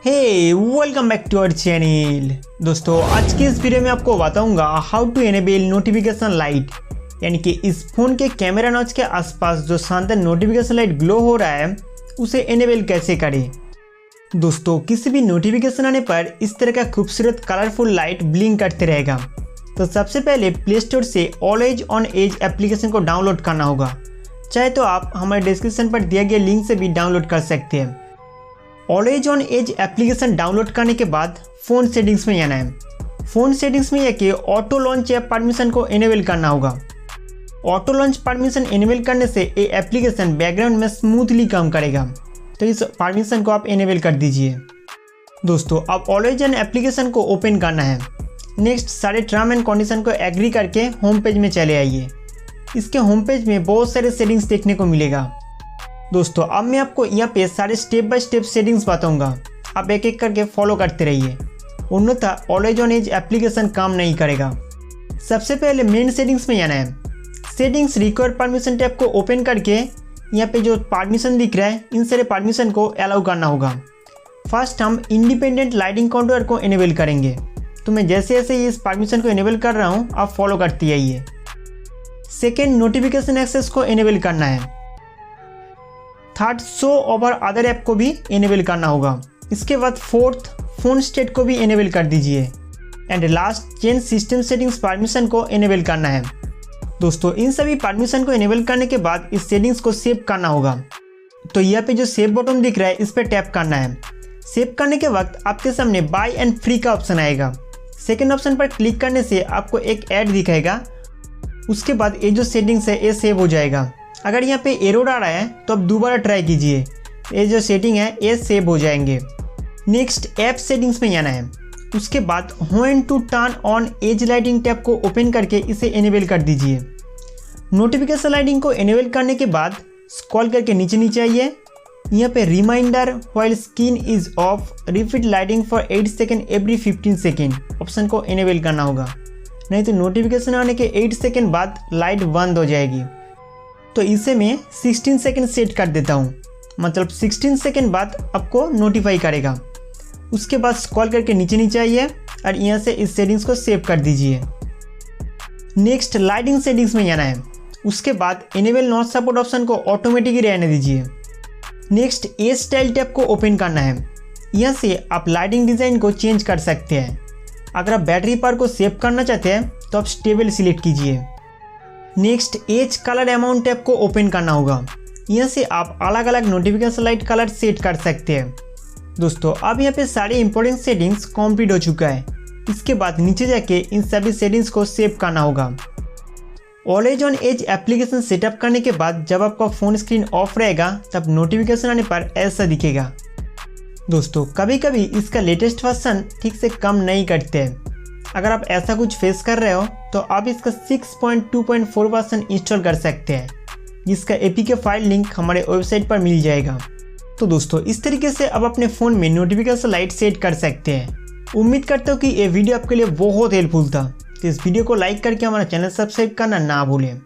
Hey welcome back to our channel. दोस्तों आज की इस वीडियो में आपको बताऊंगा how to enable notification light, यानी कि इस फोन के कैमरा नॉच के आसपास जो शानदार नोटिफिकेशन लाइट ग्लो हो रहा है उसे एनेबल कैसे करें। दोस्तों किसी भी नोटिफिकेशन आने पर इस तरह का खूबसूरत कलरफुल लाइट ब्लिंक करते रहेगा। तो सबसे पहले प्ले स्टोर से ऑलवेज ऑन एज एप्लीकेशन को डाउनलोड करना होगा। चाहे तो आप हमारे डिस्क्रिप्शन पर दिए गए लिंक से भी डाउनलोड कर सकते हैं। Always on edge application download करने के बाद फ़ोन सेटिंग्स में आना है। फ़ोन सेटिंग्स में आके ऑटो लॉन्च ऐप परमिशन को इनेबल करना होगा। ऑटो लॉन्च परमिशन इनेबल करने से ये एप्लीकेशन बैकग्राउंड में स्मूथली काम करेगा, तो इस परमिशन को आप इनेबल कर दीजिए। दोस्तों अब ऑलवेज ऑन एप्लीकेशन को ओपन करना है। नेक्स्ट सारे टर्म एंड कंडीशन को एग्री करके होम पेज में चले आइए। इसके होम पेज में बहुत सारे सेटिंग्स देखने को मिलेगा। दोस्तों अब मैं आपको यहाँ पे सारे स्टेप बाय स्टेप सेटिंग्स बताऊंगा, आप एक एक करके फॉलो करते रहिए, अन्यथा ऑलवेज ऑन एज एप्लीकेशन काम नहीं करेगा। सबसे पहले मेन सेटिंग्स में आना है। सेटिंग्स रिक्वायर परमिशन टैब को ओपन करके यहाँ पे जो परमिशन दिख रहा है इन सारे परमिशन को अलाउ करना होगा। फर्स्ट हम इंडिपेंडेंट लाइटिंग कंट्रोलर को इनेबल करेंगे, तो मैं जैसे जैसे इस परमिशन को इनेबल कर रहा हूँ आप फॉलो करते आइए। सेकेंड नोटिफिकेशन एक्सेस को इनेबल करना है। Third show over other app को भी इनेबल करना होगा। इसके बाद फोर्थ फोन स्टेट को भी इनेबल कर दीजिए। And last change system settings permission को इनेबल करना है। दोस्तों इन सभी परमिशन को इनेबल करने के बाद इस सेटिंग्स को सेव करना होगा। तो यहाँ पे जो सेव बटन दिख रहा है इस पर टैप करना है। सेव करने के वक्त आपके सामने बाय एंड फ्री का ऑप्शन आएगा। सेकेंड ऑप्शन पर क्लिक करने से आपको एक ऐड दिखाएगा। उसके बाद ये जो सेटिंग्स है ये सेव हो जाएगा। अगर यहाँ पे एरर आ रहा है तो आप दोबारा ट्राई कीजिए, ये जो सेटिंग है ये सेव हो जाएंगे। नेक्स्ट ऐप सेटिंग्स में आना है। उसके बाद when to turn on edge lighting tab को ओपन करके इसे इनेबल कर दीजिए। नोटिफिकेशन लाइटिंग को इनेबल करने के बाद स्क्रॉल करके नीचे आइए। यहाँ पे reminder while screen is off repeat lighting for 8 second every 15 second option को इनेबल करना होगा, नहीं तो नोटिफिकेशन आने के 8 सेकेंड बाद लाइट बंद हो जाएगी। तो इसे मैं 16 सेकेंड सेट कर देता हूँ, मतलब 16 सेकेंड बाद आपको नोटिफाई करेगा। उसके बाद स्क्रॉल करके नीचे आइए और यहाँ से इस सेटिंग्स को सेव कर दीजिए। नेक्स्ट लाइटिंग सेटिंग्स में आना है। उसके बाद इनेबल नॉट सपोर्ट ऑप्शन को ऑटोमेटिकली रहने दीजिए। नेक्स्ट ए स्टाइल टैब को ओपन करना है। यहाँ से आप लाइटिंग डिज़ाइन को चेंज कर सकते हैं। अगर आप बैटरी पावर को सेव करना चाहते हैं तो आप स्टेबल सिलेक्ट कीजिए। Next edge colour amount tab को ओपन करना होगा। यहाँ से आप अलग अलग नोटिफिकेशन लाइट कलर सेट कर सकते हैं। दोस्तों अब यहाँ पे सारे इंपॉर्टेंट सेटिंग्स कंप्लीट हो चुका है। इसके बाद नीचे जाके इन सभी सेटिंग्स को सेव करना होगा। Always on edge application setup करने के बाद जब आपका फ़ोन स्क्रीन ऑफ रहेगा तब नोटिफिकेशन आने पर ऐसा दिखेगा। दोस्तों कभी कभी इसका लेटेस्ट वर्जन ठीक से काम नहीं करते हैं। अगर आप ऐसा कुछ फेस कर रहे हो तो आप इसका 6.2.4 वर्जन इंस्टॉल कर सकते हैं, जिसका एपीके फाइल लिंक हमारे वेबसाइट पर मिल जाएगा। तो दोस्तों इस तरीके से आप अपने फ़ोन में नोटिफिकेशन लाइट सेट कर सकते हैं। उम्मीद करता हूँ कि ये वीडियो आपके लिए बहुत हेल्पफुल था। तो इस वीडियो को लाइक करके हमारा चैनल सब्सक्राइब करना ना भूलें।